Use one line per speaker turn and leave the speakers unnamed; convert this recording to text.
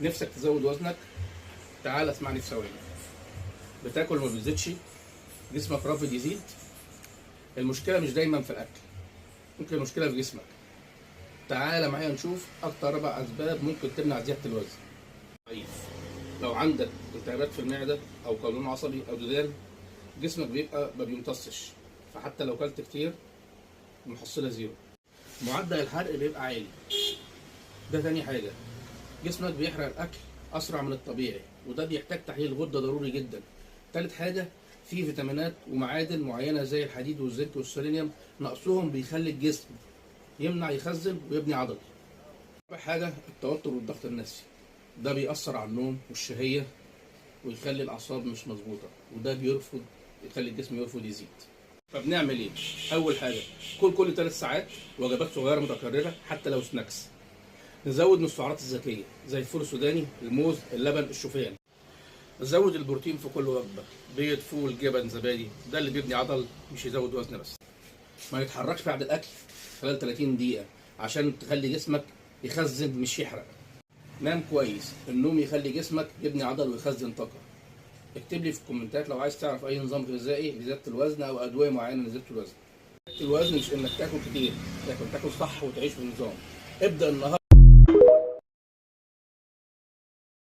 نفسك تزود وزنك؟ تعال اسمعني في ثواني. بتاكل وما بتزيدش، جسمك رافض يزيد. المشكله مش دايما في الاكل، ممكن المشكله في جسمك. تعال معايا نشوف اكتر 4 اسباب ممكن تمنع زياده الوزن. ضعيف. لو عندك التهابات في المعده او قولون عصبي او ديدان، جسمك بيبقى ما بيمتصش، فحتى لو كلت كتير المحصله زيرو. معدل الحرق بيبقى عالي، ده تاني حاجه. جسمك بيحرق الاكل اسرع من الطبيعي، وده بيحتاج تحليل غده ضروري جدا. تالت حاجه، في فيتامينات ومعادن معينه زي الحديد والزنك والسيلينيوم، نقصهم بيخلي الجسم يمنع يخزن ويبني عضل. رابع حاجه، التوتر والضغط النفسي، ده بيأثر على النوم والشهيه ويخلي الاعصاب مش مظبوطه، وده يخلي الجسم يرفض يزيد. فبنعمل ايه؟ اول حاجه، كل 3 ساعات وجبات صغيره متكرره حتى لو سناكس. نزود من السعرات الذكيه زي الفول السوداني، الموز، اللبن، الشوفان. نزود البروتين في كل وجبه، بيض، فول، جبن، زبادي، ده اللي بيبني عضل مش يزود وزن بس. ما يتحركش بعد الاكل خلال 30 دقيقه عشان تخلي جسمك يخزن مش يحرق. نام كويس، النوم يخلي جسمك يبني عضل ويخزن طاقه. اكتب لي في الكومنتات لو عايز تعرف اي نظام غذائي لزياده الوزن او ادويه معينه لزياده الوزن. زياده الوزن مش انك تاكل كتير، لكن تاكل صح وتعيش بنظام. ابدا النهارده.